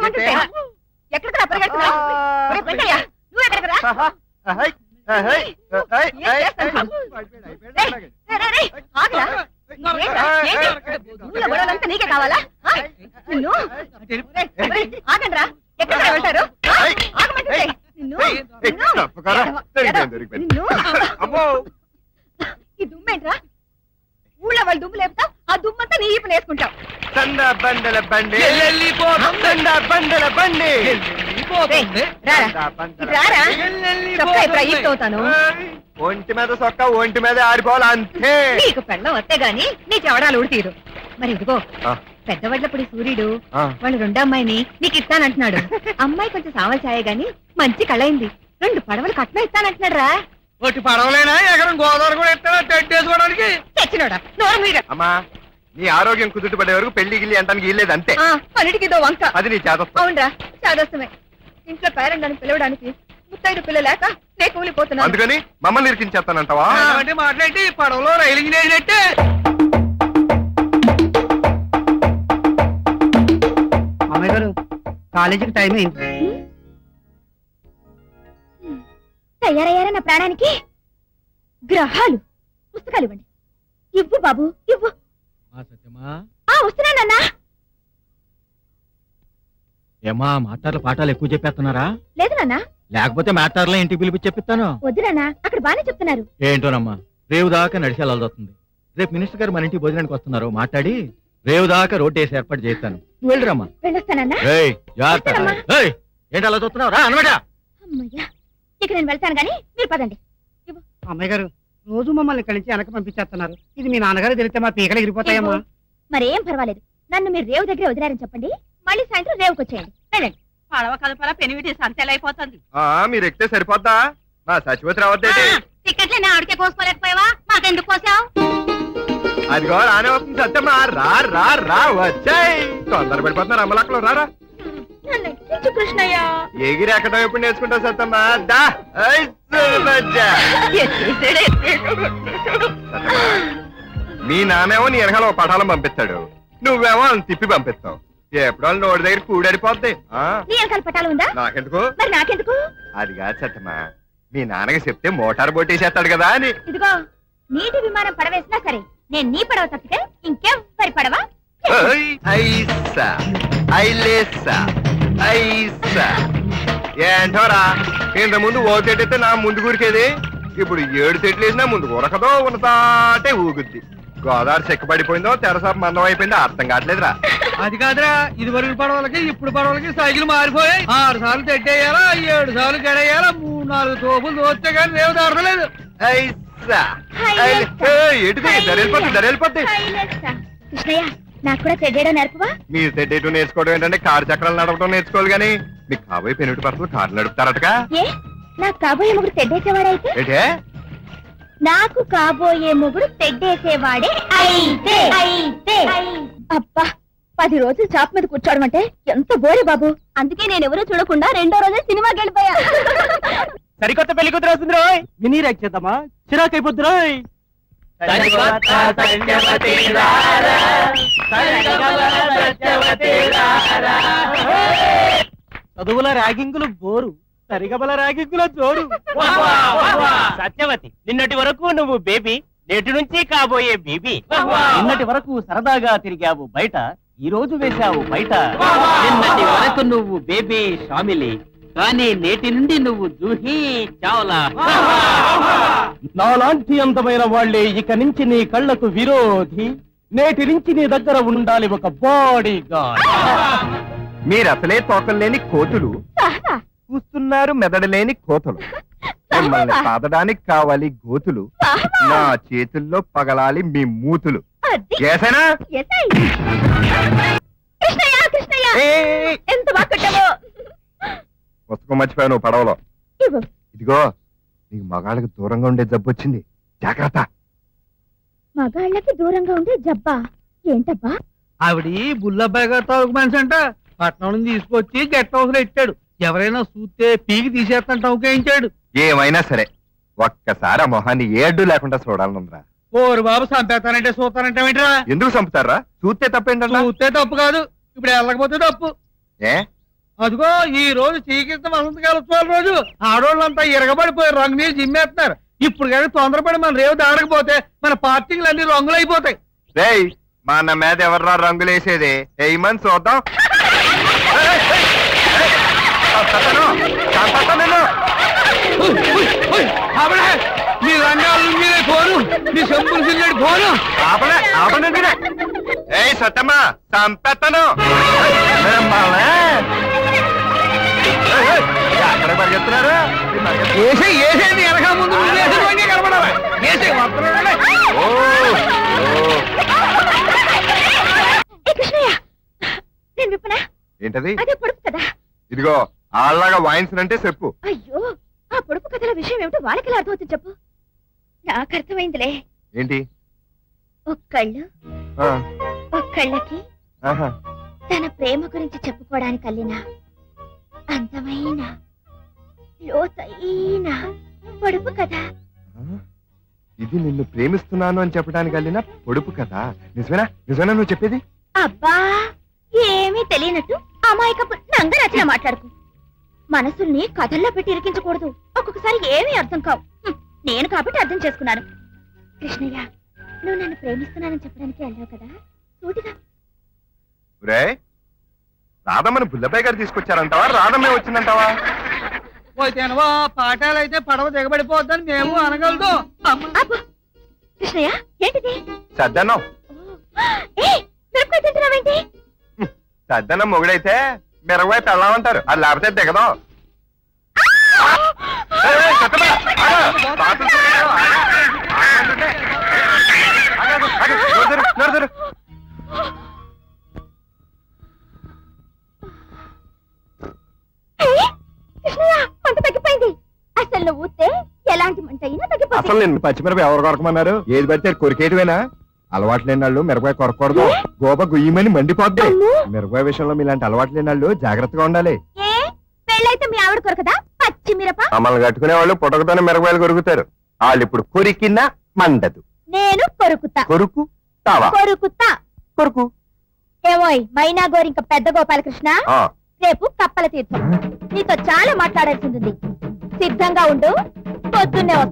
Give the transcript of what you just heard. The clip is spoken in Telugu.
ఆగమంటుంటే ఎక్కడికి పరిగెడుతున్నావు? వెంకయ్య నువ్వు ఎక్కడికి రా? నీకే కావాలా? ఆగండి రా, ఎక్కడ వెళ్తారు? ఈ దుమ్మేంట్రా? ఊళ్ళో వాళ్ళు దుమ్ము లేపుతావు, ఆ దుమ్మంతా నీ ఈపులు వేసుకుంటావు. బండల బండి బండల బండి ఒంటి మీద సొక్క ఒంటి మీద ఆడిపోవాలి అంతే. నీకు పెళ్ళం వస్తే గాని నీ చెవడాలు ఉడితీరు. మరి ఇదిగో పెద్దవాళ్ళప్పుడు సూర్యుడు వాళ్ళు రెండో అమ్మాయిని నీకు ఇస్తానంటున్నాడు. అమ్మాయి కొంచెం సావల్ గాని మంచి కళయింది. 2 పడవలు కట్నం ఇస్తానంటున్నాడు రా. ఒకటి పడవలేనా ఎకరం గోదావరి కూడా ఇస్తానా తెచ్చుకోవడానికి? తెచ్చినోడా నోరు మీద. అమ్మా నీ ఆరోగ్యం కుదుట పడే వరకు పెళ్లి గిల్లి అంటానికి వీల్లేదు అంతే. అన్నిటికి ఇదో వంక. అది నీ చేదస్తం. అవునరా చేదస్తమే. ఇంట్లో పేరెంట్ని పిలవడానికి 35 పిల్లలు లేక నే కూలిపోతున్నాను. అందుకని మమ్మల్ని ఇరికించేస్తానంటావా? మాట్లాడి పడవలో రైలు ఇంజిన్ అమ్మాయి గారు కాలేజీకి టైం అయింది. తయారయ్యారా నా ప్రాణానికి? గ్రహాలు పుస్తకాలు ఇవ్వండి. ఇవ్వు బాబు ఇవ్వు. వస్తున్నానన్నా. ఏమా మాట్లాడలు పాఠాలు ఎక్కువ చెప్పేస్తున్నారా? లేదు నాన్న. లేకపోతే మాట్లాడలే ఇంటికి పిలిపి చెప్పిస్తాను. వద్దు నాన్న, అక్కడ బానే చెప్తున్నారు. ఏంటోనమ్మా రేవు దాకా నడిచి వెళ్ళాల్సి. రేపు మినిస్టర్ గారు మన ఇంటికి భోజనానికి వస్తున్నారు. మాట్లాడి రేవు దాకా రోడ్డు వేసి ఏర్పాటు చేస్తాను. నువ్వు వెళ్ళిరమ్మా. వెళ్ళొస్తానన్నా. ఏంటి అలా చూస్తున్నావు? రా అనమాట. అమ్మయ్యా, ఇక నేను వెళ్తాను గానీ మీరు పదండి. అమ్మాయి గారు రోజు మమ్మల్ని ఇక్కడి నుంచి వెనక పంపించేస్తున్నారు. ఇది మీ నాన్నగారు తెలిస్తే మా పీకలు ఎగిరిపోతాయమ్మా. మరేం పర్వాలేదు, నన్ను మీరు రేవు దగ్గర వదిలారని చెప్పండి. మళ్ళీ సాయంత్రం రేవుకి వచ్చేయండి. వెళ్ళండి. పడవ కలపల పెనివిటి సంతెలైపోతుంది. మీరు ఎక్కితే సరిపోద్దా? మా సచివతి రావద్దేంటి? టికెట్లే నా ఆడికే కోసుకోలేకపోయావా? మాకెందుకు కోసావు? అదిగో రానే వస్తుంది సత్యమ్మా. రా రా రా వచ్చాయి. తొందర పడిపోతున్నారు అమ్మలక్కలు. రారా కృష్ణయ్య. ఎగిరి ఎక్కడం ఎప్పుడు నేర్చుకుంటావు సత్తమ్మా? మీ నానేమో నీ వెనకాల ఒక పటాలం పంపిస్తాడు, నువ్వేమో తిప్పి పంపిస్తావు. ఎప్పుడు వాళ్ళు నోటి దగ్గర కూడడిపోద్ది. పటాలు ఉందా? నాకెందుకు? మరి నాకెందుకు? అది కాదు సత్తమ్మా, మీ నాన్నకి చెప్తే మోటార్ బొట్టేసేస్తాడు కదా అని. ఇదిగో నీటి విమానం పడవేసినా సరే నేను నీ పడవ తప్పితే ఇంకెవ్వరి పడవ. ఏంటోరా ఇంత ముందు ఓ చెట్టు నా ముందు కూరికేది, ఇప్పుడు 7 చెట్లు వేసినా ముందు కూరకదో ఉన్నతాటే ఊగుద్ది. గోదావరి చెక్కబడిపోయిందో తెరసాపు మందం అయిపోయిందో అర్థం కావట్లేదురా. అది కాదురా, ఇది వరకు పడవలకి ఇప్పుడు పడవలకి సైకిల్ మారిపోయాయి. 6 సార్లు తెట్టేయాలా, 7 సార్లు గడేయాలా, 3-4 తోపులు దోస్తే కానీ రేవు దాడలేదు. కృష్ణయ్య నాకు కూడా తెడ్డేయడం నేర్పవా? మీరు తెడ్డేయటం నేర్చుకోవడం ఏంటంటే కారు చక్రాలు నడపడం నేర్చుకోవాలి గానీ మీకు కాబోయే పెనుటి పర్సలు కారు నడుపుతారటగా. ఏ నాకు కాబోయే మొగుడు తెడ్డేసేవాడైతే? ఏంటే నాకు కాబోయే మొగుడు తెడ్డేసేవాడే అయితే. అబ్బా 10 రోజులు చాప్ మీద కూర్చోవడం అంటే ఎంత బోరే బాబు. అందుకే నేను ఎవరూ చూడకుండా 2వ రోజే సినిమాకి వెళ్ళిపోయా. సరికొత్త పెళ్లి కూతురు వస్తుంది రోయ్. మినీ ర్యాక్ చేద్దామా? చిరాకు అయిపోద్ది రోయ్. చదువుల ర్యాగింగులు బోరు, సరిగబల ర్యాగింగుల జోరు. సత్యవతి, నిన్నటి వరకు నువ్వు బేబీ, నేటి నుంచి కాబోయే బేబీ. నిన్నటి వరకు సరదాగా తిరిగావు బయట, ఈ రోజు వేశావు బయట. నిన్నటి వరకు నువ్వు బేబీ షామిలి, కానీ నేటి నుండి నువ్వు జూహీ చావ్లా. నాలాంటి అందమైన వాళ్లే ఇక నుంచి నీ కళ్లకు విరోధి. నేటి నుంచి నీ దగ్గర ఉండాలి ఒక బాడీ గార్డ్. మీరు అసలే తోకలు లేని కోతులు, చూస్తున్నారు మెదడలేని కోతలు. మిమ్మల్ని పాదడానికి కావాలి గోతులు, నా చేతుల్లో పగలాలి మీ మూతులు. ఏసేనా? ఎంత బాగా కొట్టావో. పుస్తకం మర్చిపోయాను పడవలో. ఇదిగో నీకు మగాళ్ళకి దూరంగా ఉండే జబ్బు వచ్చింది, జాగ్రత్త. మగాళ్ళకి దూరంగా ఉండే జబ్బా? ఏంటబ్బా? ఆవిడ బుల్లబ్బాయి గారు తాలూకు మనిషి అంట. పట్నం నుంచి తీసుకొచ్చి గెట్ హౌస్ లో ఇచ్చాడు. ఎవరైనా చూస్తే పీకి తీసేస్తంట ఉపయోగించాడు. ఏమైనా సరే ఒక్కసారి ఆ మొహాన్ని ఏడ్డు లేకుండా చూడాలనుందిరా. ఓరు బాబు చంపేస్తానంటే చూస్తానంటే ఏంట్రా? ఎందుకు చంపుతారా? చూస్తే తప్పేంటన్నా? చూస్తే తప్పు కాదు, ఇప్పుడు వెళ్ళకపోతే తప్పు. ఏ అదిగో ఈ రోజు శ్రీకృష్ణ వసంతకాల ఉత్సవాల రోజు ఆడోళ్ళంతా ఇరగబడిపోయి రంగు మీద జిమ్మేస్తున్నారు. ఇప్పుడు కానీ తొందరపడి మన రేవు దాడకపోతే మన పార్టీలు అన్ని రంగులు అయిపోతాయి. రేయ్ మన మీద ఎవర్రా రంగులేసేది ఏమని చూద్దాం. ఆపడే, మీ రంగాలు మీరే పోను, మీ సంపులు సిల్లడి పోను. ఏ సత్తమ్మా చంపెత్తను. ఎక్కడ పరిగెత్తున్నారు? ఏసే ఏసేది వెనక ముందు కనపడాలి. ఏసే వస్తున్నాడు. ఓ, ఏ కృష్ణయ్య, నేను విప్పనా? ఏంటది? అదే పొడుపు కదా. ఇదిగో ఆళ్ళగా వాయించనంటే చెప్పు. అయ్యో, ఆ పొడుపు కథల విషయం ఏమిటో వాళ్ళకి ఎలా అర్థమవుతుంది చెప్పు. నాకు అర్థమైందిలే. ఏంటి? ఒక్కళ్ళు ఆ, ఒక్కళ్ళకి ఆహా. తన ప్రేమ గురించి చెప్పుకోవడానికి అల్లిన అందమైన లోతైన పొడుపు కథ. ఇది నిన్ను ప్రేమిస్తున్నాను అని చెప్పడానికి వెళ్ళిన పొడుపు కదా. నిజమేనా? నిజమేనా నువ్వు చెప్పేది? అబ్బా, ఏమీ తెలియనట్టు అమాయకపు నంగరచన మాట్లాడుకు. మనసుల్ని కథల్లో పెట్టి ఇరికించకూడదు. ఒక్కొక్కసారి ఏమీ అర్థం కావు. నేను కాబట్టి అర్థం చేసుకున్నాను. కృష్ణయ్య, నువ్వు నన్ను ప్రేమిస్తున్నానని చెప్పడానికి వెళ్ళావు కదా, సూటిగా. రే, రాధమ్మని బుల్లబాయ్ గారు తీసుకొచ్చారంటావా? రాధమ్మే వచ్చిందంటావా? పోతేనవా పాఠాలు అయితే పడవ దిగబడిపోద్దని మేము అనగలదు. అబ్బో, కృష్ణయ్య ఏంటిది? సద్దన్నం. మిరపకాయ తింటున్నావేంటి? సద్దన్నం మొగుడైతే మిరగబాయ్ పెళ్ళామంటారు. అది లేకపోతే దిగదు. కృష్ణయ్య, మంట తగ్గిపోయింది. అసలు నువ్వు ఊస్తే ఎలాంటి మంట అయినా తగ్గిపోతుంది. అసలు నిన్ను పచ్చిమిరపకాయ ఎవరు కొరకమన్నారు? ఏది పడితే కొరికేటివేనా? అలవాటు లేని వాళ్ళు మిరపకాయ కొరకూడదు. గోప గుయ్యమని మండిపోద్ది. అమ్మో. మిరపకాయ విషయంలో మీలాంటి అలవాటు లేని వాళ్ళు జాగ్రత్తగా ఉండాలి. ఏ పెళ్ళైతే మీ ఆవిడ కొరకదా పచ్చి మిరప? మమ్మల్ని కట్టుకునే వాళ్ళు పుట్టకతోనే మిరపకాయలు కొరుకుతారు. వాళ్ళు ఇప్పుడు కొరికినా మండదు. నేను కొరుకుతా. కొరుకు తావా? కొరుకుతా. కొరుకు. ఏమోయ్ మైనా గోరింక పెద్ద గోపాలకృష్ణ, ఆ. రేపు కప్పల తీర్థం. నీతో చాలా మాట్లాడాల్సింది. సిద్ధంగా ఉండు, పొద్దున్నే వస్తా.